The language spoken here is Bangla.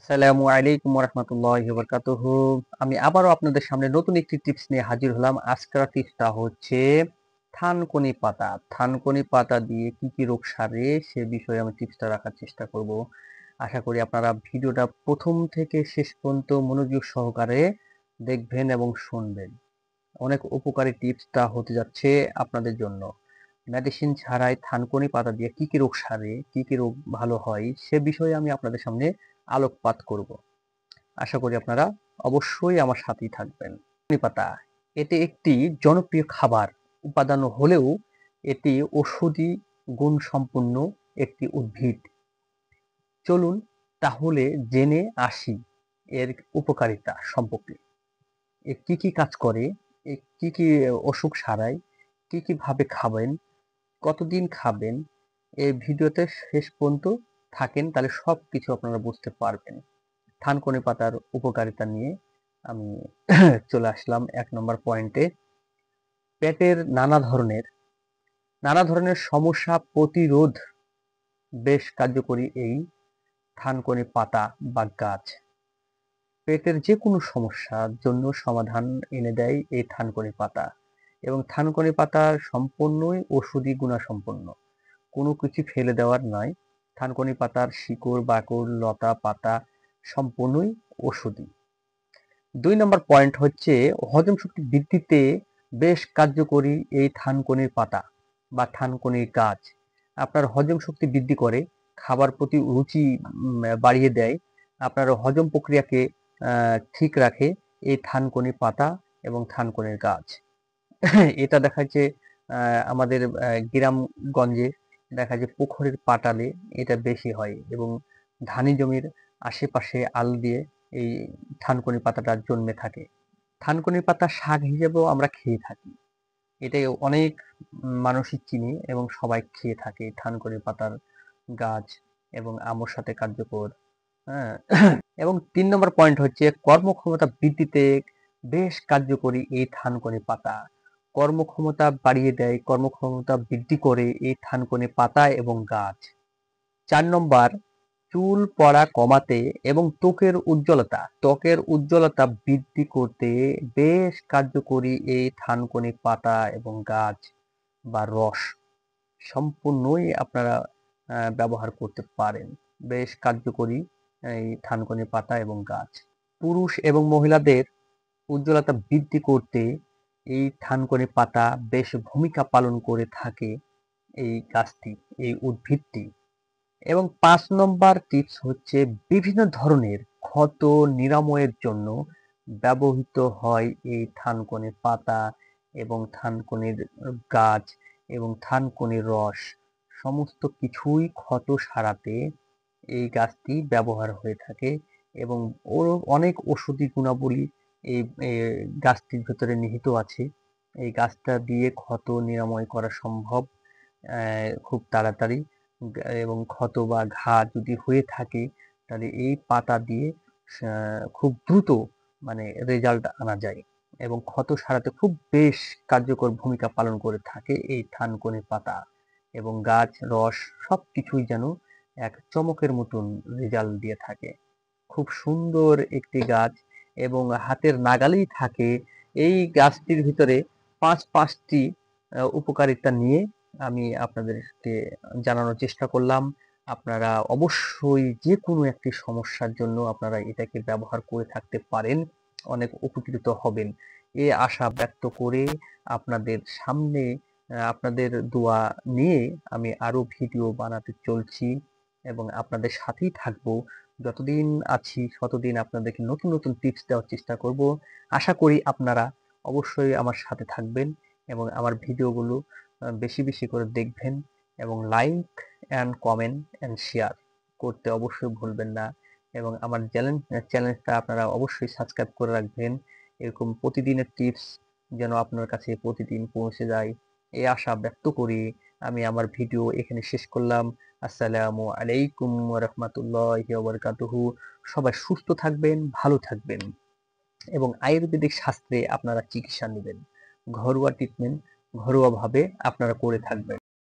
আসসালামু আলাইকুম রহমতুল্লাহি ওয়া বারাকাতুহু। আমি আবারও আপনাদের সামনে নতুন একটি টিপস নিয়ে হাজির হলাম। আজকের টিপসটা হচ্ছে থানকুনি পাতা। থানকুনি পাতা দিয়ে কি কি রোগ সারে সে বিষয়ে আমি টিপসটা রাখার চেষ্টা করব। আশা করি আপনারা ভিডিওটা প্রথম থেকে শেষ পর্যন্ত মনোযোগ সহকারে দেখবেন এবং শুনবেন। অনেক উপকারী টিপসটা হতে যাচ্ছে আপনাদের জন্য। মেডিসিন ছাড়াই থানকুনি পাতা দিয়ে কি কি রোগ সারে, কি কি রোগ ভালো হয় সে বিষয়ে আমি আপনাদের সামনে আলোকপাত করব। আশা করি আপনারা অবশ্যই আমার সাথেই থাকবেন। থানকুনি পাতা এটি একটি জনপ্রিয় খাবার উপাদান হলেও এটি ঔষধি গুণ সম্পন্ন একটি উদ্ভিদ। চলুন তাহলে জেনে আসি এর উপকারিতা সম্পর্কে। এ কি কি কাজ করে, এ কি কি অসুখ সারায়, কি কি ভাবে খাবেন, কতদিন খাবেন, এই ভিডিওতে শেষ পর্যন্ত থাকেন তাহলে সবকিছু আপনারা বুঝতে পারবেন। থানকুনি পাতার উপকারিতা নিয়ে আমি চলে আসলাম ১ নম্বর পয়েন্টে। পেটের নানা ধরনের সমস্যা প্রতিরোধ বেশ কার্যকরী এই থানকুনি পাতা বা গাছ। পেটের যেকোনো সমস্যার জন্য সমাধান এনে দেয় এই থানকুনি পাতা এবং থানকুনি পাতা সম্পূর্ণই ঔষধি গুণাসম্পন্ন। কোনো কিছু ফেলে দেওয়ার নয়। থানকুনি পাতার শিকড়, বাকড়, লতা, পাতা সম্পূর্ণই ঔষধি। ২ নম্বর পয়েন্ট হচ্ছে হজম শক্তি বৃদ্ধিতে বেশ কার্যকরী এই থানকুনির পাতা বা থানকুনির গাছ। আপনার হজম শক্তি বৃদ্ধি করে, খাবার প্রতি রুচি বাড়িয়ে দেয়, আপনার হজম প্রক্রিয়াকে ঠিক রাখে এই থানকুনি পাতা এবং থানকুনির গাছ। এটা দেখা যাচ্ছে আমাদের গ্রামগঞ্জে দেখা যায় পুকুরের পাটালে এটা বেশি হয় এবং ধানি জমির আশেপাশে আল দিয়ে এই থানকুনি পাতাটা জন্মে থাকে। থানকুনি পাতা শাক হিসেবেও আমরা খেয়ে থাকি। এটাই অনেক মানুষই চিনি এবং সবাই খেয়ে থাকে থানকুনি পাতার গাছ এবং আমর সাথে কার্যকর। হ্যাঁ? এবং ৩ নম্বর পয়েন্ট হচ্ছে কর্মক্ষমতা বৃদ্ধিতে বেশ কার্যকরী এই থানকুনি পাতা। কর্মক্ষমতা বাড়িয়ে দেয়, কর্মক্ষমতা বৃদ্ধি করে এই থানকুনি পাতা এবং গাছ। ৪ নম্বর চুল পড়া কমাতে এবং ত্বকের উজ্জ্বলতা বৃদ্ধি করতে বেশ কার্যকরী এই থানকুনি পাতা এবং গাছ বা রস সম্পূর্ণই আপনারা ব্যবহার করতে পারেন। বেশ কার্যকরী এই থানকুনি পাতা এবং গাছ। পুরুষ এবং মহিলাদের উজ্জ্বলতা বৃদ্ধি করতে এই থানকুনি পাতা বেশ ভূমিকা পালন করে থাকে এই গাছটি, এই উদ্ভিদটি। এবং ৫ নম্বর টিপস হচ্ছে বিভিন্ন ধরনের ক্ষত নিরাময়ের জন্য ব্যবহৃত হয় এই থানকুনির পাতা এবং থানকুনির গাছ এবং থানকুনির রস। সমস্ত কিছুই ক্ষত সারাতে এই গাছটি ব্যবহার হয়ে থাকে এবং ওর অনেক ঔষধি গুণাবলী এই গাছটির ভেতরে নিহিত আছে। এই গাছটা দিয়ে ক্ষত নিরাময় করা সম্ভব খুব তাড়াতাড়ি। এবং ক্ষত বা ঘা যদি হয়ে থাকে তাহলে এই পাতা দিয়ে খুব দ্রুত মানে রেজাল্ট আনা যায় এবং ক্ষত সারাতে খুব বেশ কার্যকর ভূমিকা পালন করে থাকে এই থানকুনি পাতা এবং গাছ, রস সবকিছুই যেন এক চমকের মতন রেজাল্ট দিয়ে থাকে। খুব সুন্দর একটি গাছ এবং হাতের নাগালেই থাকে। এই গাছটির ভিতরে ৫টি উপকারিতা নিয়ে আমি আপনাদেরকে জানানোর চেষ্টা করলাম। আপনারা অবশ্যই যেকোনো একটি সমস্যার জন্য আপনারা এটাকে ব্যবহার করে থাকতে পারেন। অনেক উপকৃত হবেন। এ আশা ব্যক্ত করে আপনাদের সামনে আপনাদের দোয়া নিয়ে আমি আরো ভিডিও বানাতে চলছি এবং আপনাদের সাথেই থাকবো। যতদিন আছি ততদিন আপনাদেরকে নতুন টিপস দেওয়ার চেষ্টা করব। আশা করি আপনারা অবশ্যই আমার সাথে থাকবেন এবং আমার ভিডিওগুলো বেশি করে দেখবেন এবং like and comment and share করতে অবশ্যই ভুলবেন না এবং আমার চ্যানেলটা আপনারা অবশ্যই সাবস্ক্রাইব করে রাখবেন। এরকম প্রতিদিনের টিপস যেন আপনার কাছে প্রতিদিন পৌঁছে যায় এই আশা ব্যক্ত করি আমি আমার ভিডিও এখানে শেষ করলাম। আসসালামু আলাইকুম ওয়া রাহমাতুল্লাহি ওয়া বারাকাতুহু। সবাই সুস্থ থাকবেন, ভালো থাকবেন এবং আয়ুর্বেদিক শাস্ত্রে আপনারা চিকিৎসা নেবেন। ঘরোয়া ট্রিটমেন্ট ঘরোয়াভাবে আপনারা করে থাকবেন।